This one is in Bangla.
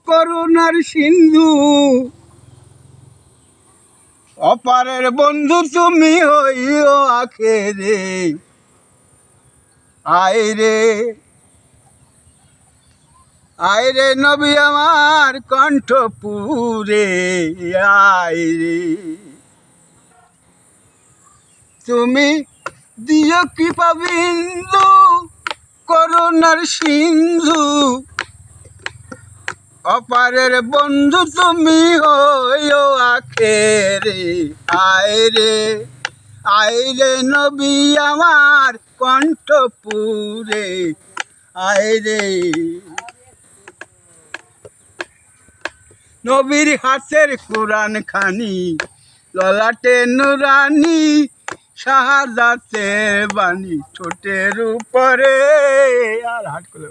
করুণার সিন্ধু, অপারের বন্ধু তুমি হইও আখেরে। আইরে আইরে নবী আমার কণ্ঠপুরে, আইরে তুমি দিও কৃপা বিন্দু, করুণার সিন্ধু, অপারের বন্ধু তুমি হইও আখেরে। আইরে আইরে নবী আমার কণ্ঠপুরে, আইরে নবীর হাতের কোরআন খানি, ললাটে নুরানি, শাহাদাতের বাণী ঠোঁটের উপরে। আর হাট করে